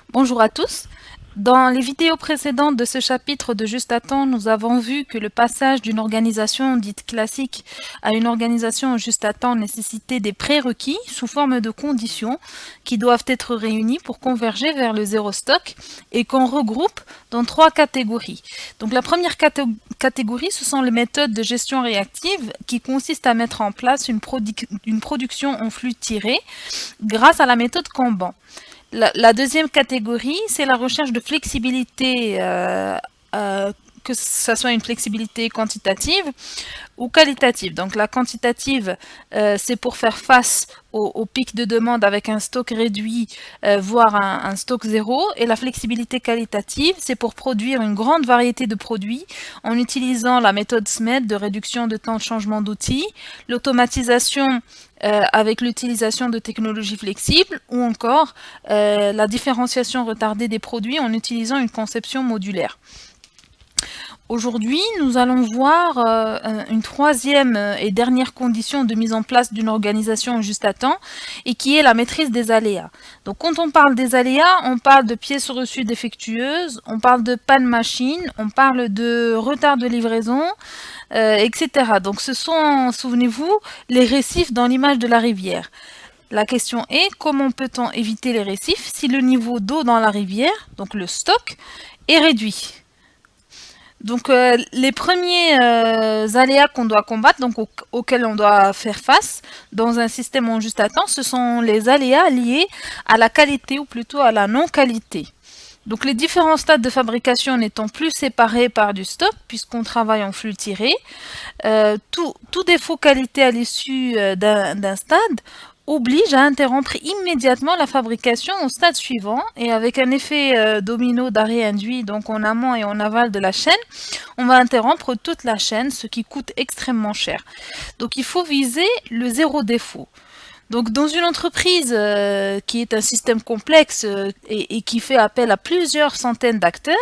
Bonjour à tous. Dans les vidéos précédentes de ce chapitre de Juste à temps, nous avons vu que le passage d'une organisation dite classique à une organisation juste à temps nécessitait des prérequis sous forme de conditions qui doivent être réunies pour converger vers le zéro stock et qu'on regroupe dans trois catégories. Donc la première catégorie, ce sont les méthodes de gestion réactive qui consistent à mettre en place une production en flux tiré grâce à la méthode Kanban. La deuxième catégorie, c'est la recherche de flexibilité, que ce soit une flexibilité quantitative ou qualitative. Donc la quantitative, c'est pour faire face au pic de demande avec un stock réduit, voire un stock zéro. Et la flexibilité qualitative, c'est pour produire une grande variété de produits en utilisant la méthode SMED de réduction de temps de changement d'outils, l'automatisation avec l'utilisation de technologies flexibles ou encore la différenciation retardée des produits en utilisant une conception modulaire. Aujourd'hui, nous allons voir une troisième et dernière condition de mise en place d'une organisation juste à temps et qui est la maîtrise des aléas. Donc quand on parle des aléas, on parle de pièces reçues défectueuses, on parle de panne machine, on parle de retard de livraison, etc. Donc ce sont, souvenez-vous, les récifs dans l'image de la rivière. La question est, comment peut-on éviter les récifs si le niveau d'eau dans la rivière, donc le stock, est réduit? Donc les premiers aléas qu'on doit combattre, donc auxquels on doit faire face dans un système en juste à temps, ce sont les aléas liés à la qualité ou plutôt à la non-qualité. Donc les différents stades de fabrication n'étant plus séparés par du stock, puisqu'on travaille en flux tiré, tout défaut qualité à l'issue d'un stade oblige à interrompre immédiatement la fabrication au stade suivant et avec un effet domino d'arrêt induit donc en amont et en aval de la chaîne, on va interrompre toute la chaîne, ce qui coûte extrêmement cher. Donc il faut viser le zéro défaut. Donc, dans une entreprise qui est un système complexe et qui fait appel à plusieurs centaines d'acteurs,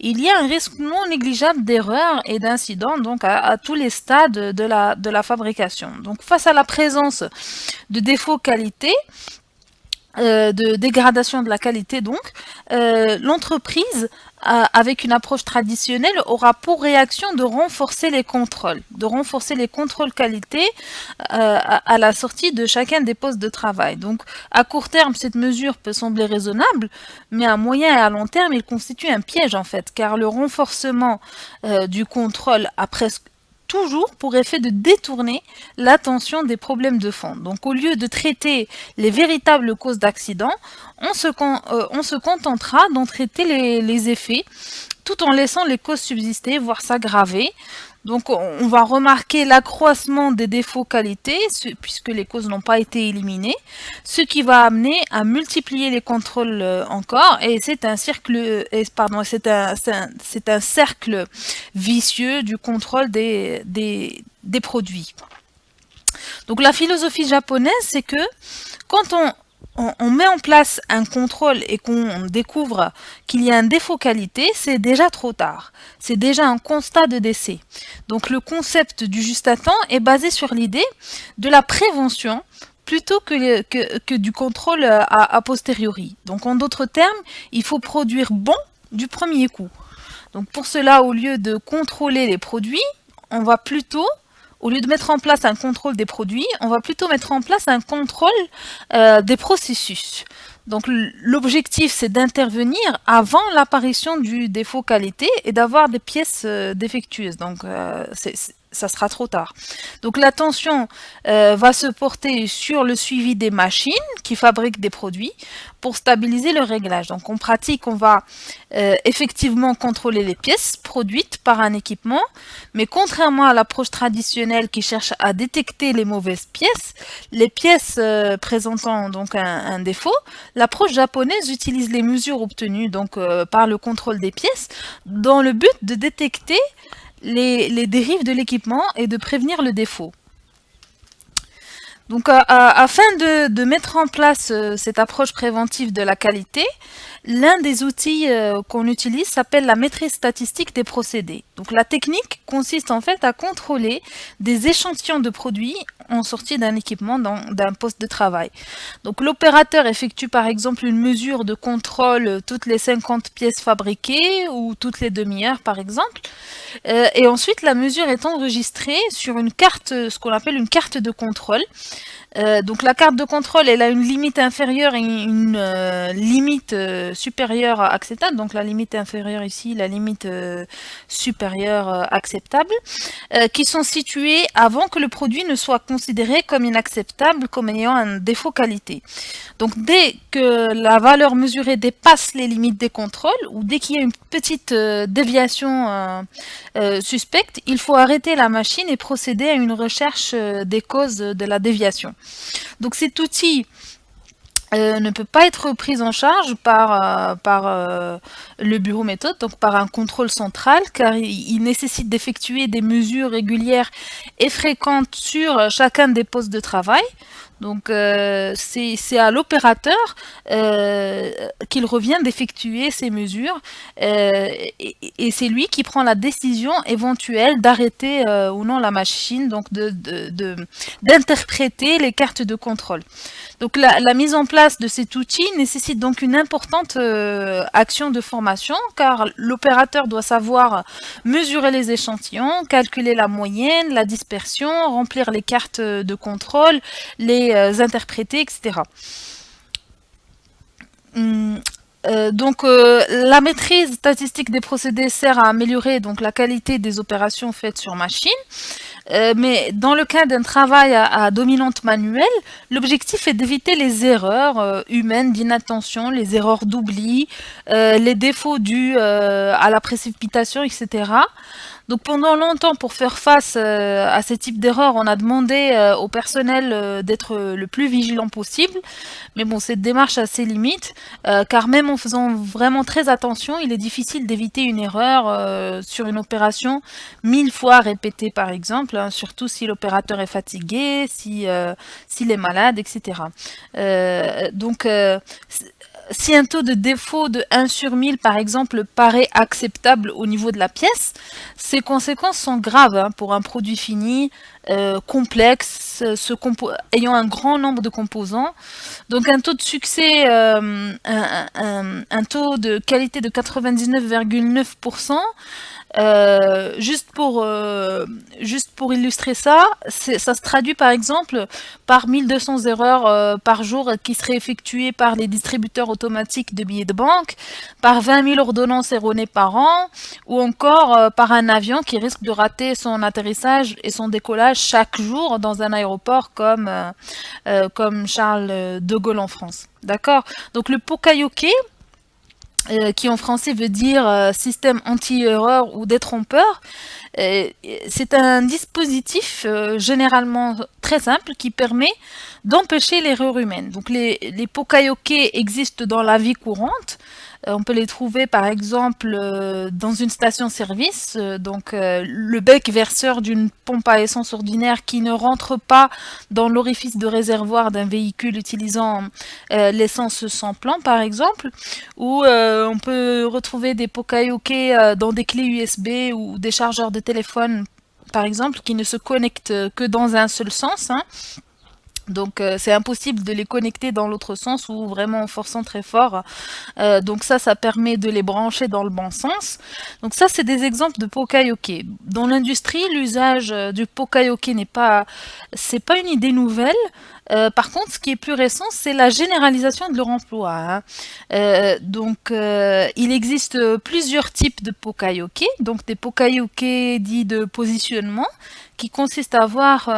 il y a un risque non négligeable d'erreurs et d'incidents donc à tous les stades de la fabrication. Donc, face à la présence de défauts qualité, de dégradation de la qualité donc, l'entreprise avec une approche traditionnelle aura pour réaction de renforcer les contrôles qualité à la sortie de chacun des postes de travail. Donc à court terme, cette mesure peut sembler raisonnable, mais à moyen et à long terme, il constitue un piège en fait, car le renforcement du contrôle a presque toujours pour effet de détourner l'attention des problèmes de fond. Donc au lieu de traiter les véritables causes d'accident, on se contentera d'en traiter les effets tout en laissant les causes subsister, voire s'aggraver. Donc on va remarquer l'accroissement des défauts qualité, puisque les causes n'ont pas été éliminées, ce qui va amener à multiplier les contrôles encore, et c'est un cercle vicieux du contrôle des produits. Donc la philosophie japonaise, c'est que quand on met en place un contrôle et qu'on découvre qu'il y a un défaut qualité, c'est déjà trop tard. C'est déjà un constat de décès. Donc le concept du juste à temps est basé sur l'idée de la prévention plutôt que du contrôle a posteriori. Donc en d'autres termes, il faut produire bon du premier coup. Donc pour cela, au lieu de contrôler les produits, on va plutôt au lieu de mettre en place un contrôle des produits, on va plutôt mettre en place un contrôle des processus. Donc l'objectif, c'est d'intervenir avant l'apparition du défaut qualité et d'avoir des pièces défectueuses. Donc ça sera trop tard. Donc l'attention va se porter sur le suivi des machines qui fabriquent des produits pour stabiliser le réglage. Donc en pratique, on va effectivement contrôler les pièces produites par un équipement, mais contrairement à l'approche traditionnelle qui cherche à détecter les mauvaises pièces, les pièces présentant donc un défaut, l'approche japonaise utilise les mesures obtenues donc par le contrôle des pièces dans le but de détecter les dérives de l'équipement et de prévenir le défaut. Donc, afin de mettre en place cette approche préventive de la qualité, l'un des outils qu'on utilise s'appelle la maîtrise statistique des procédés. Donc, la technique consiste en fait à contrôler des échantillons de produits en sortie d'un équipement d'un poste de travail. Donc, l'opérateur effectue par exemple une mesure de contrôle toutes les 50 pièces fabriquées ou toutes les demi-heures par exemple. Et ensuite, la mesure est enregistrée sur une carte, ce qu'on appelle une carte de contrôle. Donc la carte de contrôle, elle a une limite inférieure et une limite supérieure acceptable. Donc la limite inférieure ici, la limite supérieure acceptable, qui sont situées avant que le produit ne soit considéré comme inacceptable, comme ayant un défaut qualité. Donc dès que la valeur mesurée dépasse les limites des contrôles, ou dès qu'il y a une petite déviation suspecte, il faut arrêter la machine et procéder à une recherche des causes de la déviation. Donc cet outil ne peut pas être pris en charge par le bureau méthode, donc par un contrôle central, car il nécessite d'effectuer des mesures régulières et fréquentes sur chacun des postes de travail. Donc c'est à l'opérateur qu'il revient d'effectuer ces mesures et c'est lui qui prend la décision éventuelle d'arrêter ou non la machine, donc d'interpréter les cartes de contrôle. Donc la mise en place de cet outil nécessite donc une importante action de formation car l'opérateur doit savoir mesurer les échantillons, calculer la moyenne, la dispersion, remplir les cartes de contrôle, les interpréter, etc. La maîtrise statistique des procédés sert à améliorer donc la qualité des opérations faites sur machine. Mais dans le cas d'un travail à dominante manuelle, l'objectif est d'éviter les erreurs humaines d'inattention, les erreurs d'oubli, les défauts dus à la précipitation, etc. Donc pendant longtemps, pour faire face à ce type d'erreur, on a demandé au personnel d'être le plus vigilant possible. Mais bon, cette démarche a ses limites, car même en faisant vraiment très attention, il est difficile d'éviter une erreur sur une opération 1000 fois répétée par exemple, hein, surtout si l'opérateur est fatigué, s'il est malade, etc. Si un taux de défaut de 1 sur 1000 par exemple paraît acceptable au niveau de la pièce, ses conséquences sont graves hein, pour un produit fini, complexe, ayant un grand nombre de composants. Donc un taux de succès, un taux de qualité de 99,9%. Juste pour illustrer ça, ça se traduit par exemple par 1200 erreurs par jour qui seraient effectuées par les distributeurs automatiques de billets de banque, par 20 000 ordonnances erronées par an, ou encore par un avion qui risque de rater son atterrissage et son décollage chaque jour dans un aéroport comme Charles de Gaulle en France. D'accord? Donc le Pokayoke, qui en français veut dire système anti-erreur ou détrompeur. C'est un dispositif généralement très simple qui permet d'empêcher l'erreur humaine. Donc les Pokayoke existent dans la vie courante. On peut les trouver par exemple dans une station-service, le bec verseur d'une pompe à essence ordinaire qui ne rentre pas dans l'orifice de réservoir d'un véhicule utilisant l'essence sans plan par exemple, ou on peut retrouver des Pokayoke dans des clés USB ou des chargeurs de téléphone par exemple qui ne se connectent que dans un seul sens. Hein. Donc c'est impossible de les connecter dans l'autre sens ou vraiment en forçant très fort. Donc ça permet de les brancher dans le bon sens. Donc ça c'est des exemples de Pokayoke. Dans l'industrie, l'usage du Pokayoke c'est pas une idée nouvelle. Par contre, ce qui est plus récent, c'est la généralisation de leur emploi. Hein. Il existe plusieurs types de Pokayoke. Donc des Pokayoke dits de positionnement, qui consiste à avoir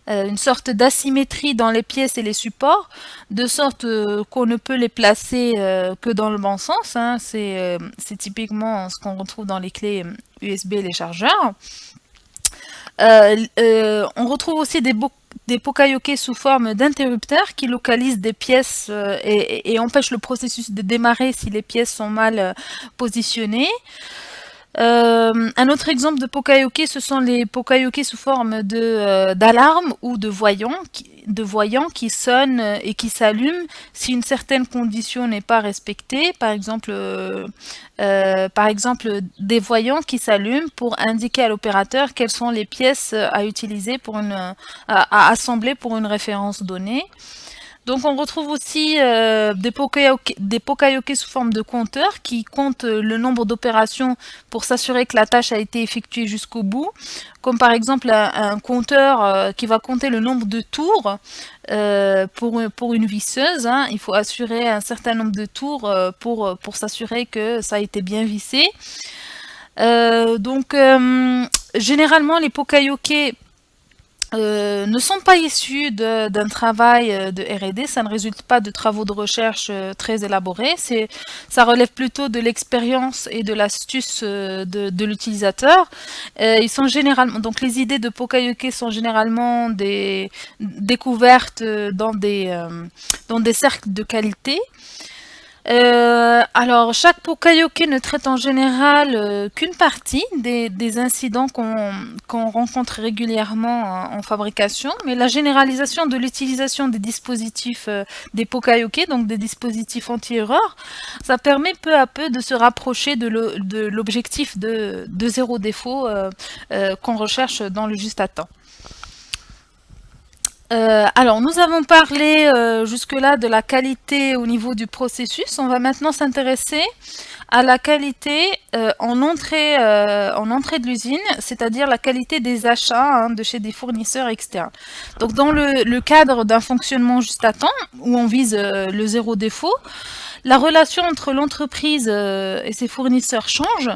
une sorte d'asymétrie dans les pièces et les supports, de sorte qu'on ne peut les placer que dans le bon sens. Hein. C'est typiquement ce qu'on retrouve dans les clés USB et les chargeurs. On retrouve aussi des Pokayoke sous forme d'interrupteurs qui localisent des pièces et empêchent le processus de démarrer si les pièces sont mal positionnées. Un autre exemple de Pokayoke, ce sont les Pokayoke sous forme d'alarme ou de voyants qui sonnent et qui s'allument si une certaine condition n'est pas respectée. Par exemple, des voyants qui s'allument pour indiquer à l'opérateur quelles sont les pièces à utiliser à assembler pour une référence donnée. Donc on retrouve aussi des Pokayoke sous forme de compteur qui comptent le nombre d'opérations pour s'assurer que la tâche a été effectuée jusqu'au bout, comme par exemple un compteur qui va compter le nombre de tours pour une visseuse. Hein. Il faut assurer un certain nombre de tours pour s'assurer que ça a été bien vissé. Généralement les Pokayoke ne sont pas issus d'un travail de R&D, ça ne résulte pas de travaux de recherche très élaborés, ça relève plutôt de l'expérience et de l'astuce de l'utilisateur. Ils sont généralement, donc les idées de Pokayoke sont généralement découvertes dans des cercles de qualité. Alors, chaque Pokayoke ne traite en général qu'une partie des incidents qu'on rencontre régulièrement en fabrication, mais la généralisation de l'utilisation des dispositifs des Pokayoke, donc des dispositifs anti-erreur, ça permet peu à peu de se rapprocher de l'objectif de zéro défaut qu'on recherche dans le juste à temps. Alors, nous avons parlé jusque-là de la qualité au niveau du processus. On va maintenant s'intéresser à la qualité en entrée de l'usine, c'est-à-dire la qualité des achats de chez des fournisseurs externes. Donc, dans le cadre d'un fonctionnement juste à temps, où on vise le zéro défaut, la relation entre l'entreprise et ses fournisseurs change.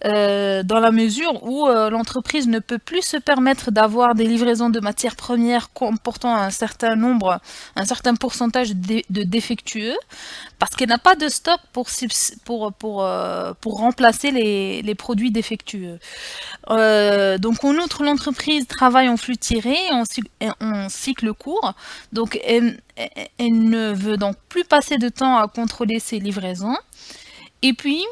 Dans la mesure où l'entreprise ne peut plus se permettre d'avoir des livraisons de matières premières comportant un certain pourcentage de défectueux, parce qu'elle n'a pas de stock pour remplacer les produits défectueux. Donc en outre, l'entreprise travaille en flux tiré, en cycle court, donc elle ne veut donc plus passer de temps à contrôler ses livraisons. Et puis,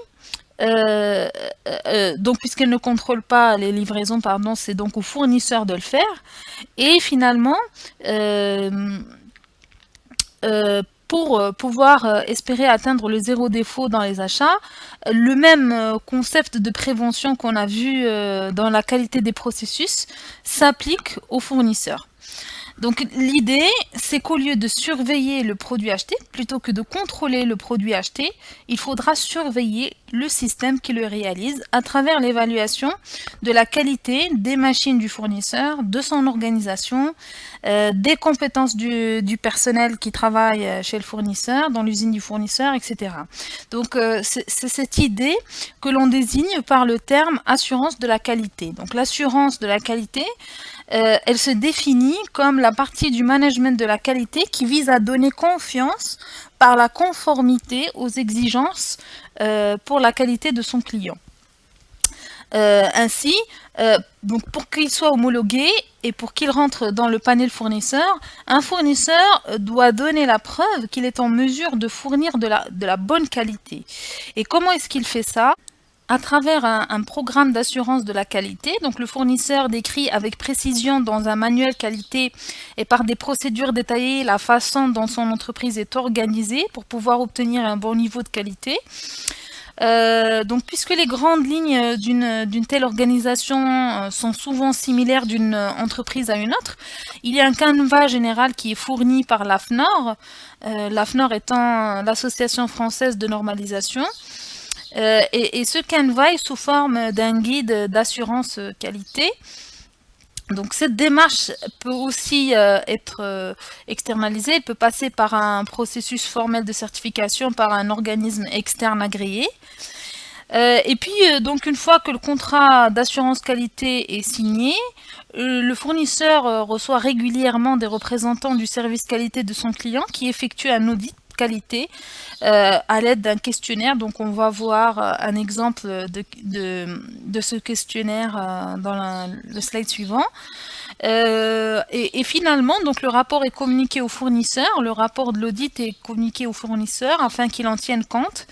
donc puisqu'elle ne contrôle pas les livraisons, c'est donc au fournisseur de le faire. Et finalement, pour pouvoir espérer atteindre le zéro défaut dans les achats, le même concept de prévention qu'on a vu dans la qualité des processus s'applique aux fournisseurs. Donc l'idée, c'est qu'au lieu de surveiller le produit acheté, plutôt que de contrôler le produit acheté, il faudra surveiller le système qui le réalise à travers l'évaluation de la qualité des machines du fournisseur, de son organisation, des compétences du personnel qui travaille chez le fournisseur, dans l'usine du fournisseur, etc. Donc c'est cette idée que l'on désigne par le terme assurance de la qualité. Donc l'assurance de la qualité, elle se définit comme la partie du management de la qualité qui vise à donner confiance par la conformité aux exigences pour la qualité de son client. Ainsi, donc pour qu'il soit homologué et pour qu'il rentre dans le panel fournisseur, un fournisseur doit donner la preuve qu'il est en mesure de fournir de la bonne qualité. Et comment est-ce qu'il fait ça ? À travers un programme d'assurance de la qualité. Donc le fournisseur décrit avec précision dans un manuel qualité et par des procédures détaillées la façon dont son entreprise est organisée pour pouvoir obtenir un bon niveau de qualité. Donc puisque les grandes lignes d'une telle organisation sont souvent similaires d'une entreprise à une autre, il y a un canevas général qui est fourni par l'AFNOR, l'AFNOR étant l'Association française de normalisation. Et ce canevas est sous forme d'un guide d'assurance qualité. Donc cette démarche peut aussi être externalisée, elle peut passer par un processus formel de certification par un organisme externe agréé. Et puis donc une fois que le contrat d'assurance qualité est signé, le fournisseur reçoit régulièrement des représentants du service qualité de son client qui effectuent un audit qualité à l'aide d'un questionnaire. Donc on va voir un exemple de ce questionnaire dans le slide suivant. Et finalement, donc le rapport est communiqué au fournisseur, le rapport de l'audit est communiqué au fournisseur afin qu'il en tienne compte.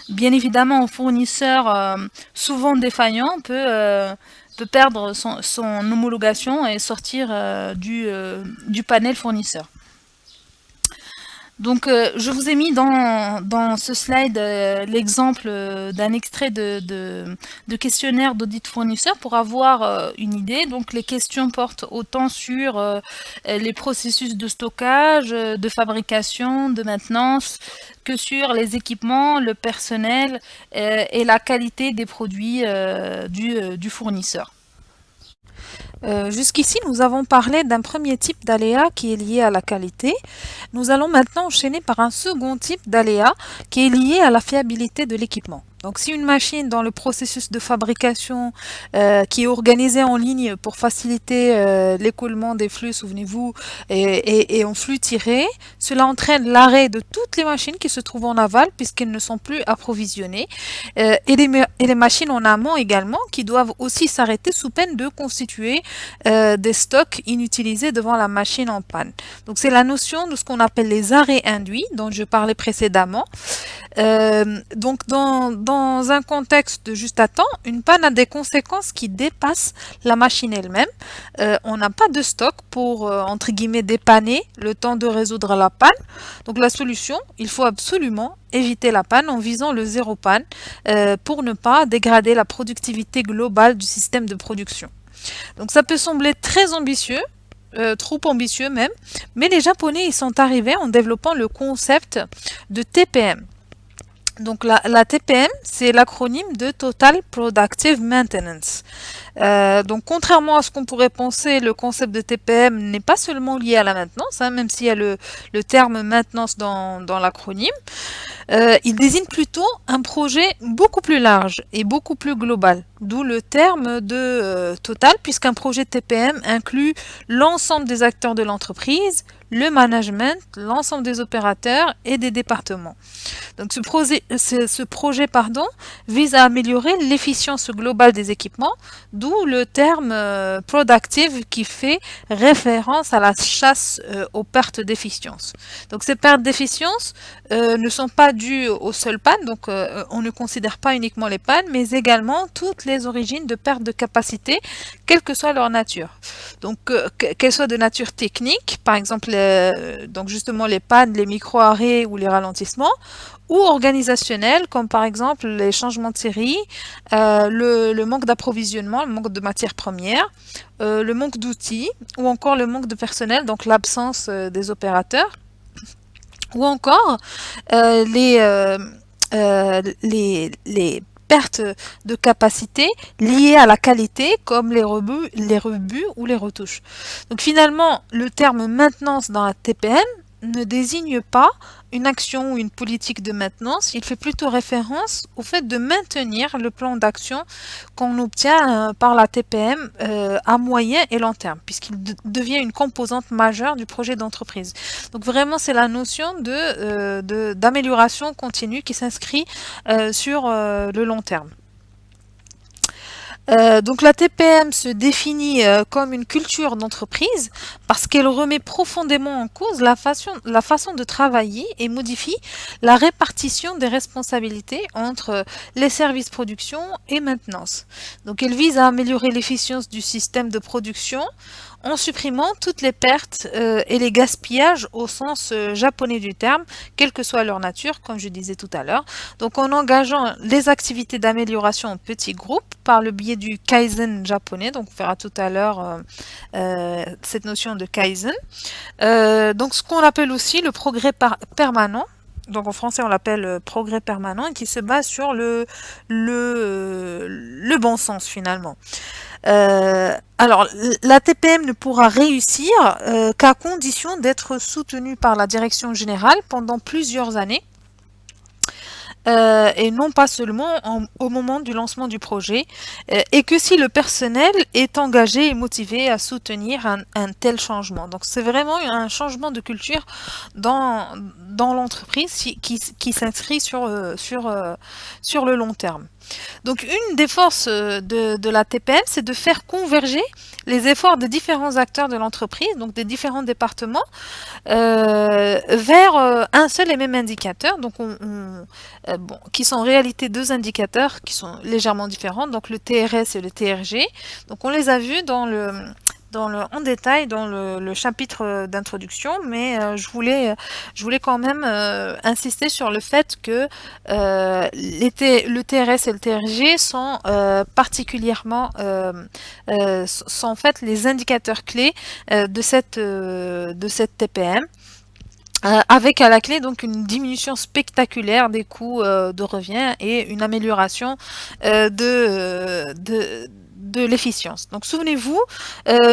Bien évidemment, un fournisseur souvent défaillant peut perdre son homologation et sortir du panel fournisseur. Donc, je vous ai mis dans ce slide l'exemple d'un extrait de questionnaire d'audit fournisseur pour avoir une idée. Donc, les questions portent autant sur les processus de stockage, de fabrication, de maintenance, que sur les équipements, le personnel et la qualité des produits du fournisseur. Jusqu'ici, nous avons parlé d'un premier type d'aléa qui est lié à la qualité. Nous allons maintenant enchaîner par un second type d'aléa qui est lié à la fiabilité de l'équipement. Donc, si une machine dans le processus de fabrication qui est organisée en ligne pour faciliter l'écoulement des flux, souvenez-vous, et en flux tiré, cela entraîne l'arrêt de toutes les machines qui se trouvent en aval puisqu'elles ne sont plus approvisionnées et les machines en amont également qui doivent aussi s'arrêter sous peine de constituer des stocks inutilisés devant la machine en panne. Donc c'est la notion de ce qu'on appelle les arrêts induits dont je parlais précédemment. Donc dans un contexte de juste à temps, une panne a des conséquences qui dépassent la machine elle-même. On n'a pas de stock pour entre guillemets dépanner le temps de résoudre la panne. Donc la solution, il faut absolument éviter la panne en visant le zéro panne pour ne pas dégrader la productivité globale du système de production. Donc ça peut sembler très ambitieux, trop ambitieux même, mais les Japonais y sont arrivés en développant le concept de TPM. Donc la TPM, c'est l'acronyme de Total Productive Maintenance. Donc contrairement à ce qu'on pourrait penser, le concept de TPM n'est pas seulement lié à la maintenance, même s'il y a le terme maintenance dans l'acronyme. Il désigne plutôt un projet beaucoup plus large et beaucoup plus global, d'où le terme de total, puisqu'un projet TPM inclut l'ensemble des acteurs de l'entreprise, le management, l'ensemble des opérateurs et des départements. Donc ce projet vise à améliorer l'efficience globale des équipements, d'où le terme productive qui fait référence à la chasse aux pertes d'efficience. Donc ces pertes d'efficience ne sont pas dues aux seules pannes, donc on ne considère pas uniquement les pannes, mais également toutes les origines de perte de capacité, quelle que soit leur nature. Donc qu'elles soient de nature technique, par exemple donc justement les pannes, les micro-arrêts ou les ralentissements, ou organisationnels, comme par exemple les changements de série, le manque d'approvisionnement, le manque de matières premières, le manque d'outils, ou encore le manque de personnel, donc l'absence des opérateurs, ou encore les pertes de capacité liées à la qualité, comme les rebuts ou les retouches. Donc finalement, le terme maintenance dans la TPM ne désigne pas une action ou une politique de maintenance, il fait plutôt référence au fait de maintenir le plan d'action qu'on obtient par la TPM à moyen et long terme, puisqu'il devient une composante majeure du projet d'entreprise. Donc vraiment, c'est la notion d'amélioration continue qui s'inscrit sur le long terme. Donc la TPM se définit comme une culture d'entreprise parce qu'elle remet profondément en cause la façon de travailler et modifie la répartition des responsabilités entre les services production et maintenance. Donc elle vise à améliorer l'efficience du système de production en supprimant toutes les pertes et les gaspillages au sens japonais du terme, quelle que soit leur nature, comme je disais tout à l'heure. Donc en engageant les activités d'amélioration en petits groupes par le biais du Kaizen japonais, donc on verra tout à l'heure cette notion de Kaizen. Donc ce qu'on appelle aussi le progrès permanent. Donc en français on l'appelle progrès permanent et qui se base sur le bon sens finalement. Alors, la TPM ne pourra réussir qu'à condition d'être soutenue par la direction générale pendant plusieurs années et non pas seulement au moment du lancement du projet, et que si le personnel est engagé et motivé à soutenir un tel changement. Donc c'est vraiment un changement de culture dans l'entreprise qui s'inscrit sur le long terme. Donc une des forces de la TPM, c'est de faire converger les efforts des différents acteurs de l'entreprise, donc des différents départements, vers un seul et même indicateur, donc bon, qui sont en réalité deux indicateurs qui sont légèrement différents, donc le TRS et le TRG. Donc on les a vus en détail dans le chapitre d'introduction, mais je voulais quand même insister sur le fait que le TRS et le TRG sont particulièrement sont en fait les indicateurs clés de cette TPM. Avec à la clé donc une diminution spectaculaire des coûts de revient et une amélioration de l'efficience. Donc souvenez-vous,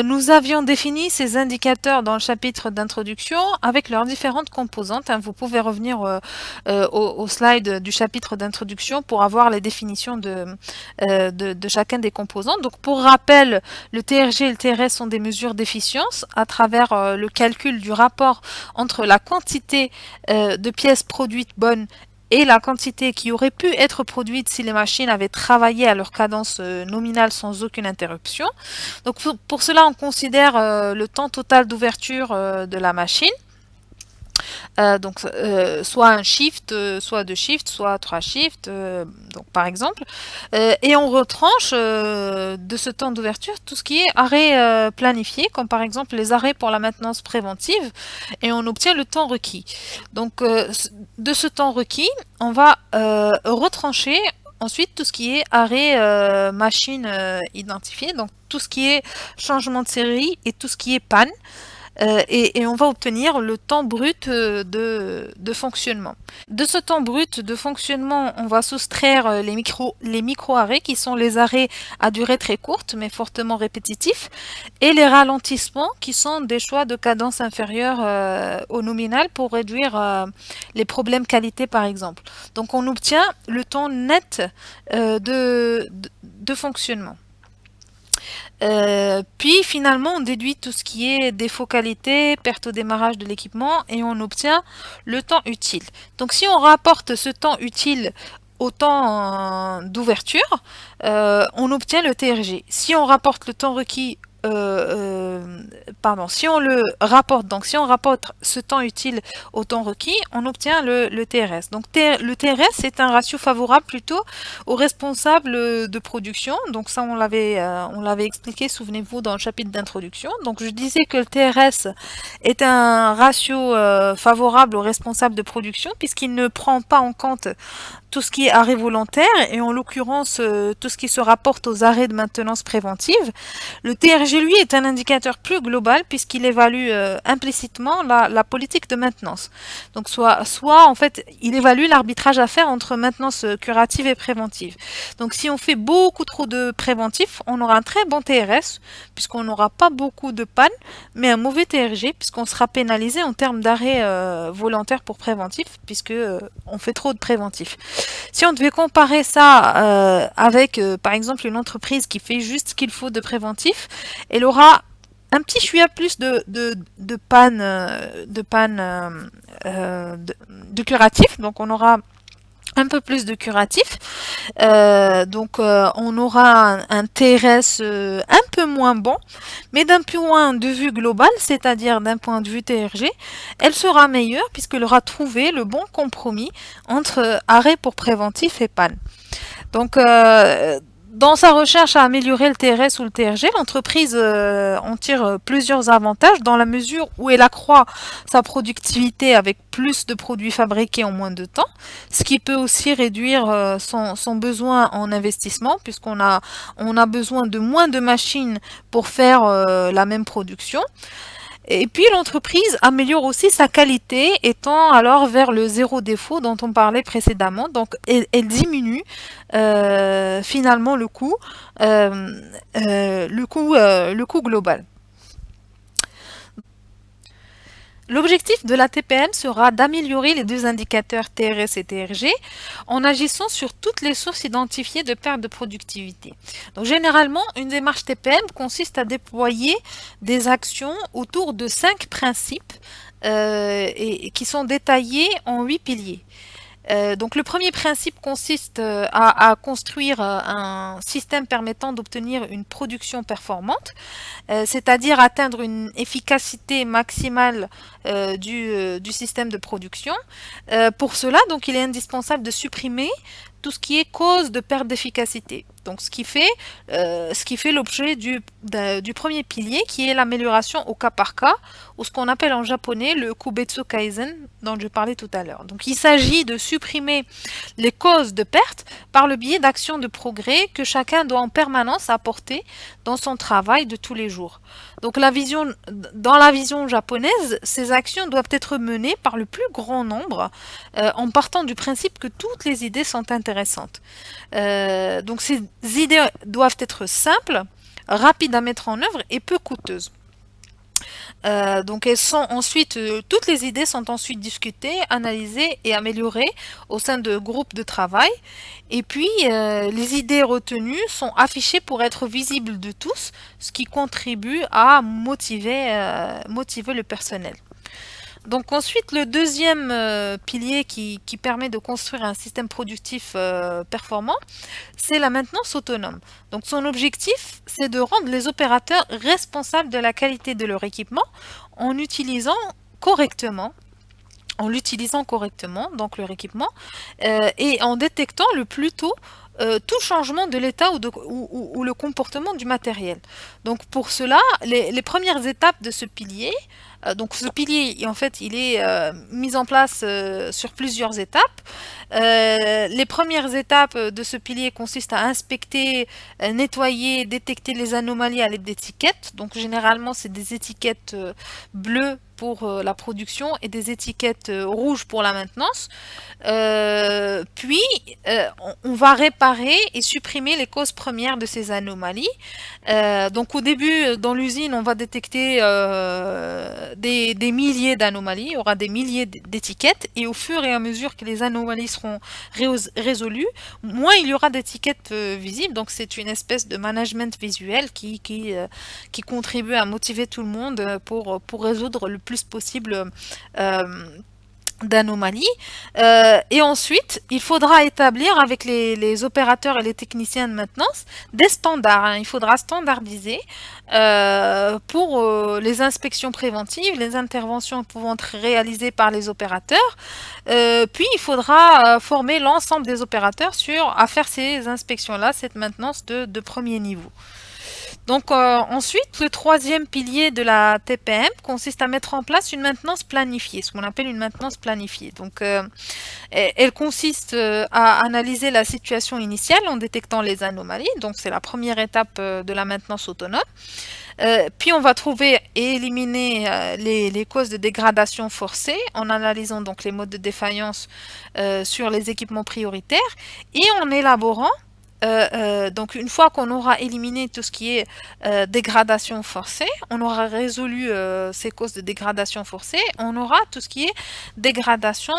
nous avions défini ces indicateurs dans le chapitre d'introduction avec leurs différentes composantes. Hein. Vous pouvez revenir au slide du chapitre d'introduction pour avoir les définitions de chacun des composants. Donc pour rappel, le TRG et le TRS sont des mesures d'efficience à travers le calcul du rapport entre la quantité de pièces produites bonnes et la quantité qui aurait pu être produite si les machines avaient travaillé à leur cadence nominale sans aucune interruption. Donc pour cela, on considère le temps total d'ouverture de la machine. Donc soit un shift, soit deux shifts, soit trois shifts, donc par exemple, et on retranche de ce temps d'ouverture tout ce qui est arrêt planifié, comme par exemple les arrêts pour la maintenance préventive, et on obtient le temps requis. Donc de ce temps requis, on va retrancher ensuite tout ce qui est arrêt machine identifié, donc tout ce qui est changement de série et tout ce qui est panne. Et on va obtenir le temps brut de fonctionnement. De ce temps brut de fonctionnement, on va soustraire les micro-arrêts qui sont les arrêts à durée très courte mais fortement répétitifs et les ralentissements qui sont des choix de cadence inférieure au nominal pour réduire les problèmes qualité par exemple. Donc on obtient le temps net de fonctionnement. Puis finalement, on déduit tout ce qui est défaut qualité, perte au démarrage de l'équipement et on obtient le temps utile. Donc si on rapporte ce temps utile au temps d'ouverture, on obtient le TRG. Si on rapporte le temps requis si on le rapporte, donc si on rapporte ce temps utile au temps requis, on obtient le TRS. Donc le TRS est un ratio favorable plutôt aux responsables de production. Donc ça on l'avait expliqué, souvenez-vous, dans le chapitre d'introduction. Donc je disais que le TRS est un ratio favorable aux responsables de production puisqu'il ne prend pas en compte tout ce qui est arrêt volontaire et en l'occurrence tout ce qui se rapporte aux arrêts de maintenance préventive. Le TRG lui est un indicateur plus global puisqu'il évalue implicitement la politique de maintenance. Donc soit en fait il évalue l'arbitrage à faire entre maintenance curative et préventive. Donc si on fait beaucoup trop de préventif, on aura un très bon TRS puisqu'on n'aura pas beaucoup de panne, mais un mauvais TRG puisqu'on sera pénalisé en termes d'arrêt volontaire pour préventif puisque on fait trop de préventif. Si on devait comparer ça avec, par exemple, une entreprise qui fait juste ce qu'il faut de préventif, elle aura un petit chouïa plus de panne, de curatif. Donc, on aura un peu plus de curatif. On aura un TRS un peu moins bon, mais d'un point de vue global, c'est-à-dire d'un point de vue TRG, elle sera meilleure puisqu'elle aura trouvé le bon compromis entre arrêt pour préventif et panne. Donc, dans sa recherche à améliorer le TRS ou le TRG, l'entreprise en tire plusieurs avantages dans la mesure où elle accroît sa productivité avec plus de produits fabriqués en moins de temps, ce qui peut aussi réduire son besoin en investissement puisqu'on a besoin de moins de machines pour faire la même production. Et puis l'entreprise améliore aussi sa qualité, étant alors vers le zéro défaut dont on parlait précédemment. Donc elle diminue finalement le coût global. L'objectif de la TPM sera d'améliorer les deux indicateurs TRS et TRG en agissant sur toutes les sources identifiées de perte de productivité. Donc généralement, une démarche TPM consiste à déployer des actions autour de 5 principes et qui sont détaillés en 8 piliers. Donc le premier principe consiste à construire un système permettant d'obtenir une production performante, c'est-à-dire atteindre une efficacité maximale du système de production. Pour cela, donc, il est indispensable de supprimer tout ce qui est cause de perte d'efficacité. Donc, ce qui fait l'objet du premier pilier, qui est l'amélioration au cas par cas, ou ce qu'on appelle en japonais le Kubetsu Kaizen, dont je parlais tout à l'heure. Donc, il s'agit de supprimer les causes de perte par le biais d'actions de progrès que chacun doit en permanence apporter dans son travail de tous les jours. Donc, dans la vision japonaise, ces actions doivent être menées par le plus grand nombre, en partant du principe que toutes les idées sont intéressantes. Donc ces idées doivent être simples, rapides à mettre en œuvre et peu coûteuses. Donc toutes les idées sont ensuite discutées, analysées et améliorées au sein de groupes de travail. Et puis, les idées retenues sont affichées pour être visibles de tous, ce qui contribue à motiver le personnel. Donc ensuite, le deuxième pilier qui permet de construire un système productif performant, c'est la maintenance autonome. Donc son objectif, c'est de rendre les opérateurs responsables de la qualité de leur équipement en l'utilisant correctement, donc leur équipement, et en détectant le plus tôt tout changement de l'état ou le comportement du matériel. Donc pour cela, les premières étapes de ce pilier, donc ce pilier, en fait, il est mis en place sur plusieurs étapes. Les premières étapes de ce pilier consistent à inspecter, nettoyer, détecter les anomalies à l'aide d'étiquettes. Donc généralement, c'est des étiquettes bleues pour la production et des étiquettes rouges pour la maintenance. Puis, on va réparer et supprimer les causes premières de ces anomalies. Donc au début, dans l'usine, on va détecter des milliers d'anomalies, il y aura des milliers d'étiquettes, et au fur et à mesure que les anomalies seront résolues, moins il y aura d'étiquettes visibles. Donc c'est une espèce de management visuel qui contribue à motiver tout le monde pour résoudre le plus possible d'anomalies. Et ensuite, il faudra établir avec les opérateurs et les techniciens de maintenance des standards. Il faudra standardiser pour les inspections préventives, les interventions pouvant être réalisées par les opérateurs. Puis, il faudra former l'ensemble des opérateurs à faire ces inspections-là, cette maintenance de premier niveau. Donc ensuite, le troisième pilier de la TPM consiste à mettre en place une maintenance planifiée, ce qu'on appelle une maintenance planifiée. Donc elle consiste à analyser la situation initiale en détectant les anomalies. Donc c'est la première étape de la maintenance autonome. Puis on va trouver et éliminer les causes de dégradation forcée en analysant donc les modes de défaillance sur les équipements prioritaires et en élaborant donc une fois qu'on aura éliminé tout ce qui est dégradation forcée, on aura résolu ces causes de dégradation forcée, on aura tout ce qui est dégradation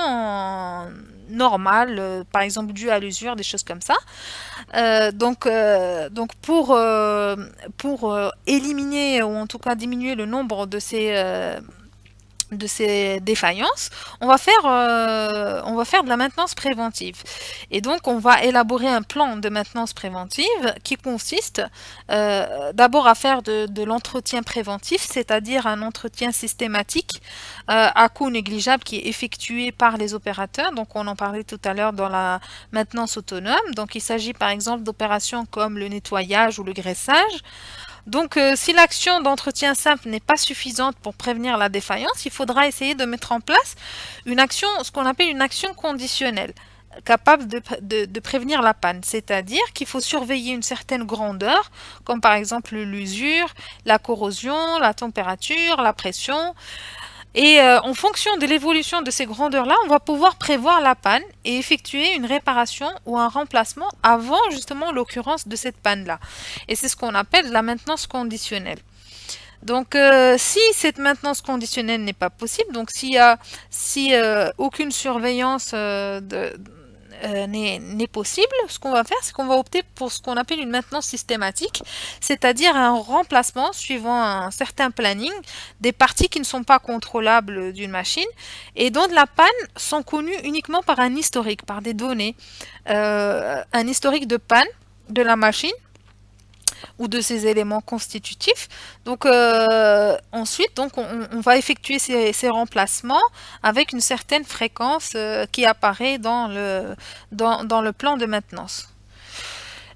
normale, par exemple due à l'usure, des choses comme ça. Donc pour éliminer ou en tout cas diminuer le nombre de ces défaillances, on va faire de la maintenance préventive. Et donc, on va élaborer un plan de maintenance préventive qui consiste d'abord à faire de l'entretien préventif, c'est-à-dire un entretien systématique à coût négligeable qui est effectué par les opérateurs. Donc, on en parlait tout à l'heure dans la maintenance autonome. Donc, il s'agit par exemple d'opérations comme le nettoyage ou le graissage. Donc, si l'action d'entretien simple n'est pas suffisante pour prévenir la défaillance, il faudra essayer de mettre en place une action, ce qu'on appelle une action conditionnelle, capable de prévenir la panne. C'est-à-dire qu'il faut surveiller une certaine grandeur, comme par exemple l'usure, la corrosion, la température, la pression. Et en fonction de l'évolution de ces grandeurs-là, on va pouvoir prévoir la panne et effectuer une réparation ou un remplacement avant justement l'occurrence de cette panne-là. Et c'est ce qu'on appelle la maintenance conditionnelle. Donc, si cette maintenance conditionnelle n'est pas possible, donc si aucune surveillance n'est possible, ce qu'on va faire, c'est qu'on va opter pour ce qu'on appelle une maintenance systématique, c'est-à-dire un remplacement suivant un certain planning des parties qui ne sont pas contrôlables d'une machine et dont la panne sont connues uniquement par un historique, par des données, un historique de panne de la machine ou de ces éléments constitutifs. Donc ensuite, donc on va effectuer ces remplacements avec une certaine fréquence qui apparaît dans le plan de maintenance.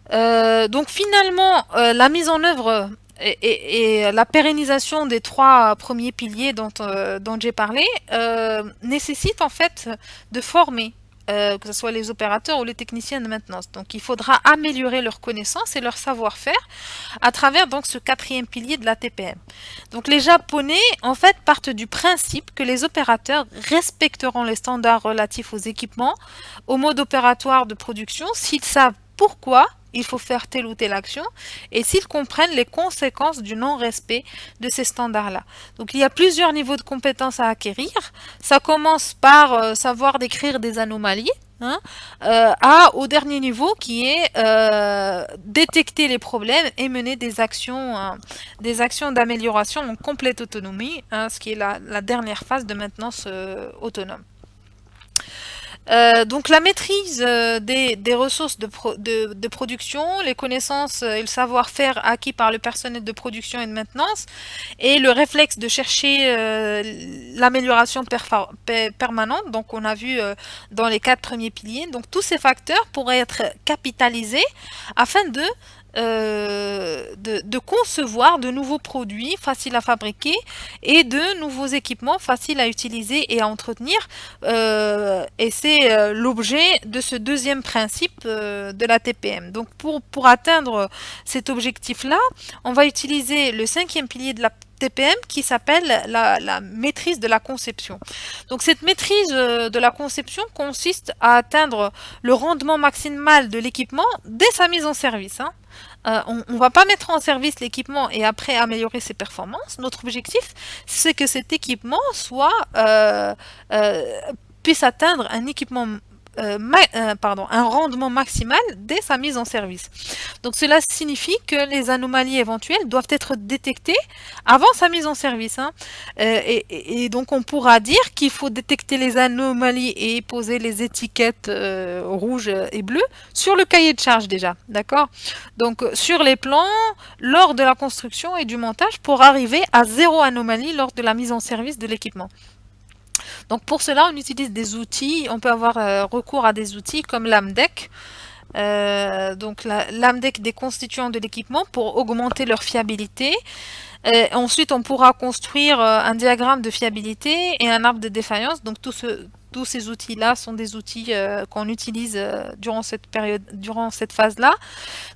Donc finalement, la mise en œuvre et la pérennisation des trois premiers piliers dont j'ai parlé nécessite en fait de former que ce soit les opérateurs ou les techniciens de maintenance. Donc il faudra améliorer leurs connaissances et leur savoir-faire à travers donc ce quatrième pilier de la TPM. Donc les Japonais en fait partent du principe que les opérateurs respecteront les standards relatifs aux équipements, au mode opératoire de production s'ils savent pourquoi il faut faire telle ou telle action et s'ils comprennent les conséquences du non-respect de ces standards-là. Donc il y a plusieurs niveaux de compétences à acquérir. Ça commence par savoir décrire des anomalies, hein, au dernier niveau qui est détecter les problèmes et mener des actions d'amélioration en complète autonomie, hein, ce qui est la dernière phase de maintenance autonome. Donc la maîtrise des ressources de production, les connaissances et le savoir-faire acquis par le personnel de production et de maintenance, et le réflexe de chercher l'amélioration permanente, donc on a vu dans les 4 premiers piliers, donc tous ces facteurs pourraient être capitalisés afin de concevoir de nouveaux produits faciles à fabriquer et de nouveaux équipements faciles à utiliser et à entretenir. Et c'est l'objet de ce deuxième principe de la TPM. Donc pour atteindre cet objectif-là, on va utiliser le cinquième pilier de la TPM qui s'appelle la maîtrise de la conception. Donc cette maîtrise de la conception consiste à atteindre le rendement maximal de l'équipement dès sa mise en service, hein. On ne va pas mettre en service l'équipement et après améliorer ses performances. Notre objectif, c'est que cet équipement puisse atteindre un rendement maximal dès sa mise en service. Donc cela signifie que les anomalies éventuelles doivent être détectées avant sa mise en service, hein. Et donc on pourra dire qu'il faut détecter les anomalies et poser les étiquettes rouges et bleues sur le cahier de charge déjà, d'accord? Donc sur les plans, lors de la construction et du montage pour arriver à zéro anomalie lors de la mise en service de l'équipement. Donc pour cela, on utilise des outils, on peut avoir recours à des outils comme l'AMDEC. Donc l'AMDEC des constituants de l'équipement pour augmenter leur fiabilité. Ensuite, on pourra construire un diagramme de fiabilité et un arbre de défaillance. Donc tous ces outils-là sont des outils qu'on utilise durant cette période, durant cette phase-là.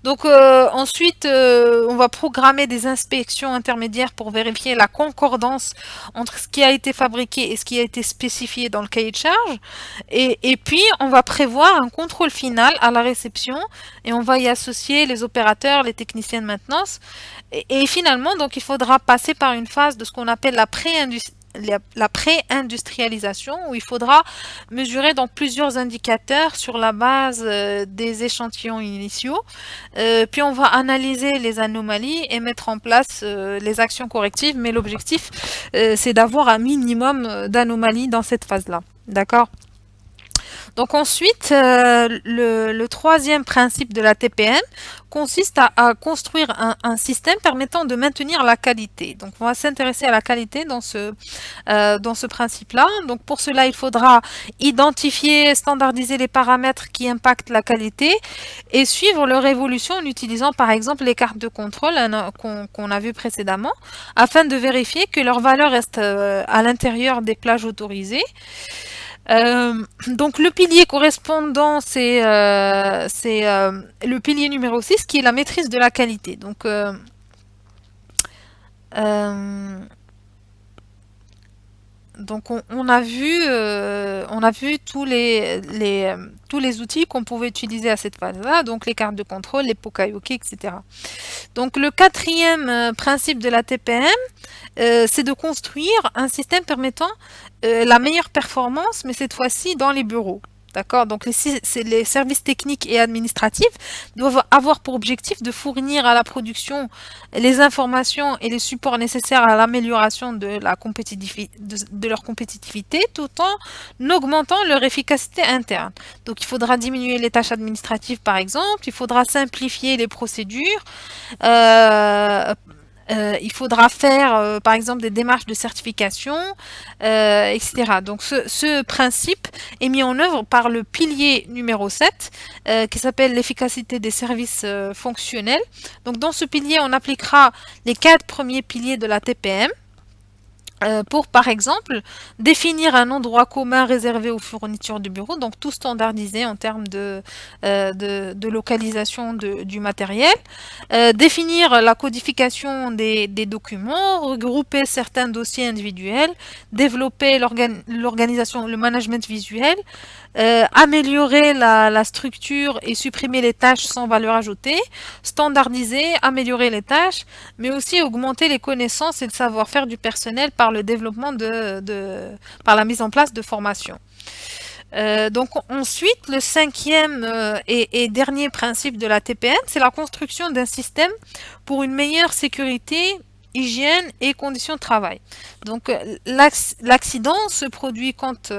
Donc ensuite, on va programmer des inspections intermédiaires pour vérifier la concordance entre ce qui a été fabriqué et ce qui a été spécifié dans le cahier de charge. Et puis, on va prévoir un contrôle final à la réception et on va y associer les opérateurs, les techniciens de maintenance. Et finalement, donc, il faudra passer par une phase de ce qu'on appelle la pré-industrialisation où il faudra mesurer donc plusieurs indicateurs sur la base des échantillons initiaux. Puis on va analyser les anomalies et mettre en place les actions correctives, mais l'objectif c'est d'avoir un minimum d'anomalies dans cette phase-là. D'accord ? Donc ensuite, le troisième principe de la TPM consiste à construire un système permettant de maintenir la qualité. Donc on va s'intéresser à la qualité dans ce principe-là. Donc pour cela, il faudra identifier, standardiser les paramètres qui impactent la qualité et suivre leur évolution en utilisant par exemple les cartes de contrôle qu'on a vues précédemment afin de vérifier que leur valeur reste à l'intérieur des plages autorisées. Donc le pilier correspondant, c'est le pilier numéro 6 qui est la maîtrise de la qualité. Donc on a vu tous tous les outils qu'on pouvait utiliser à cette phase-là, donc les cartes de contrôle, les Pokayoke, etc. Donc le quatrième principe de la TPM, c'est de construire un système permettant la meilleure performance, mais cette fois-ci dans les bureaux. D'accord? Donc les services techniques et administratifs doivent avoir pour objectif de fournir à la production les informations et les supports nécessaires à l'amélioration de leur compétitivité tout en augmentant leur efficacité interne. Donc il faudra diminuer les tâches administratives par exemple, il faudra simplifier les procédures, il faudra faire, par exemple, des démarches de certification, etc. Donc, ce principe est mis en œuvre par le pilier numéro 7, qui s'appelle l'efficacité des services fonctionnels. Donc, dans ce pilier, on appliquera les 4 premiers piliers de la TPM. Pour, par exemple, définir un endroit commun réservé aux fournitures de bureau, donc tout standardisé en termes de localisation du matériel, définir la codification des documents, regrouper certains dossiers individuels, développer l'organisation, le management visuel, améliorer la structure et supprimer les tâches sans valeur ajoutée, standardiser, améliorer les tâches, mais aussi augmenter les connaissances et le savoir-faire du personnel par le développement par la mise en place de formations. Donc ensuite, le cinquième et dernier principe de la TPM, c'est la construction d'un système pour une meilleure sécurité, hygiène et conditions de travail. Donc l'accident se produit quand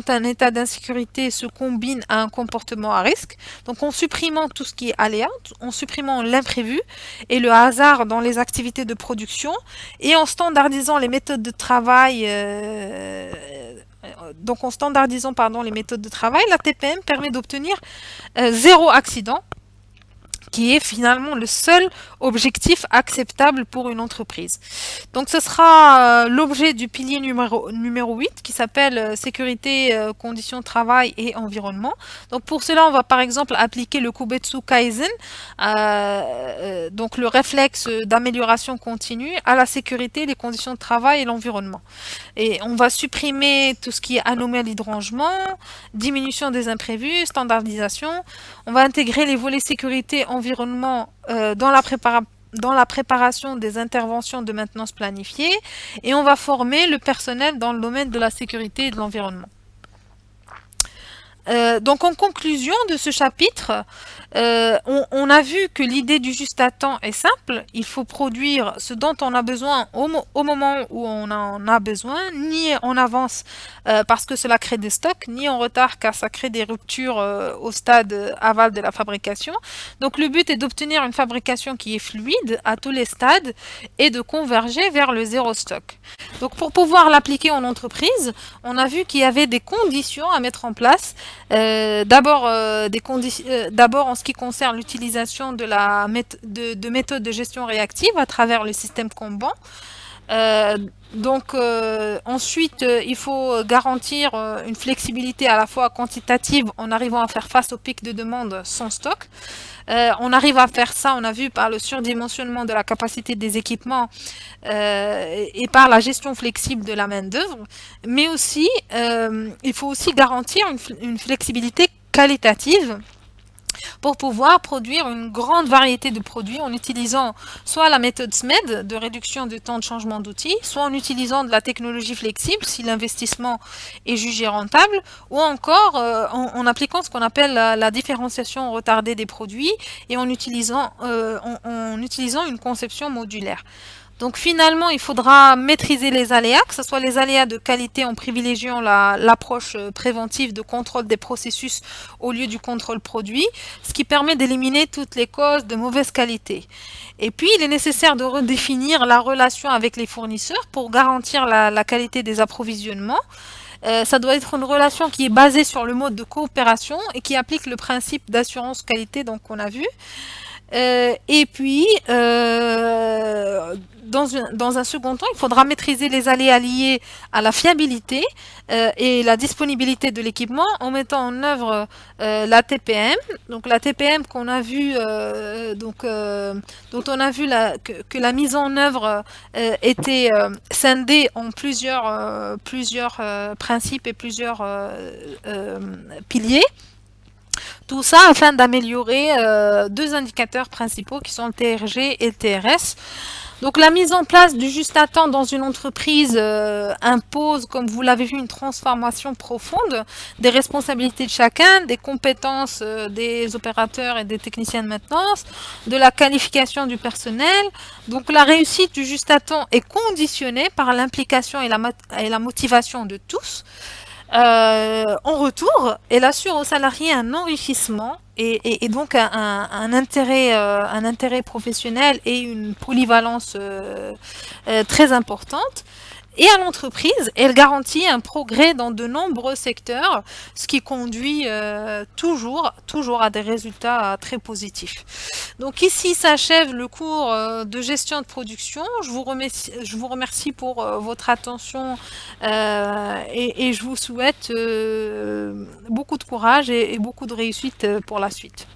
un état d'insécurité se combine à un comportement à risque. Donc en supprimant tout ce qui est aléa, en supprimant l'imprévu et le hasard dans les activités de production et en standardisant les méthodes de travail donc en standardisant les méthodes de travail, la TPM permet d'obtenir zéro accident, qui est finalement le seul objectif acceptable pour une entreprise. Donc ce sera l'objet du pilier numéro 8 qui s'appelle sécurité, conditions de travail et environnement. Donc pour cela, on va par exemple appliquer le Kubetsu Kaizen, donc le réflexe d'amélioration continue à la sécurité, les conditions de travail et l'environnement. Et on va supprimer tout ce qui est anomalie de rangement, diminution des imprévus, standardisation. On va intégrer les volets sécurité, environnement dans la préparation des interventions de maintenance planifiées et on va former le personnel dans le domaine de la sécurité et de l'environnement. Donc en conclusion de ce chapitre, on a vu que l'idée du juste à temps est simple. Il faut produire ce dont on a besoin au moment où on en a besoin, ni en avance parce que cela crée des stocks, ni en retard car ça crée des ruptures au stade aval de la fabrication. Donc le but est d'obtenir une fabrication qui est fluide à tous les stades et de converger vers le zéro stock. Donc pour pouvoir l'appliquer en entreprise, on a vu qu'il y avait des conditions à mettre en place. D'abord en ce qui concerne l'utilisation de méthodes de gestion réactive à travers le système Kanban. Ensuite, il faut garantir une flexibilité à la fois quantitative en arrivant à faire face aux pics de demande sans stock. On arrive à faire ça, on a vu, par le surdimensionnement de la capacité des équipements et par la gestion flexible de la main-d'œuvre. Mais aussi, il faut aussi garantir une flexibilité qualitative pour pouvoir produire une grande variété de produits en utilisant soit la méthode SMED de réduction du temps de changement d'outils, soit en utilisant de la technologie flexible si l'investissement est jugé rentable, ou encore en appliquant ce qu'on appelle la différenciation retardée des produits et en utilisant une conception modulaire. Donc finalement, il faudra maîtriser les aléas, que ce soit les aléas de qualité en privilégiant l'approche préventive de contrôle des processus au lieu du contrôle produit, ce qui permet d'éliminer toutes les causes de mauvaise qualité. Et puis, il est nécessaire de redéfinir la relation avec les fournisseurs pour garantir la qualité des approvisionnements. Ça doit être une relation qui est basée sur le mode de coopération et qui applique le principe d'assurance qualité, donc qu'on a vu. Et puis, dans un second temps, il faudra maîtriser les aléas liés à la fiabilité et la disponibilité de l'équipement en mettant en œuvre la TPM. Donc la TPM qu'on a vu, dont on a vu que la mise en œuvre était scindée en plusieurs principes et plusieurs piliers. Tout ça afin d'améliorer deux indicateurs principaux qui sont le TRG et le TRS. Donc la mise en place du juste à temps dans une entreprise impose, comme vous l'avez vu, une transformation profonde des responsabilités de chacun, des compétences des opérateurs et des techniciens de maintenance, de la qualification du personnel. Donc la réussite du juste à temps est conditionnée par l'implication et la motivation de tous. En retour, elle assure aux salariés un enrichissement et donc un intérêt professionnel et une polyvalence très importante. Et à l'entreprise, elle garantit un progrès dans de nombreux secteurs, ce qui conduit toujours à des résultats très positifs. Donc ici s'achève le cours de gestion de production. Je vous remercie pour votre attention et je vous souhaite beaucoup de courage et beaucoup de réussite pour la suite.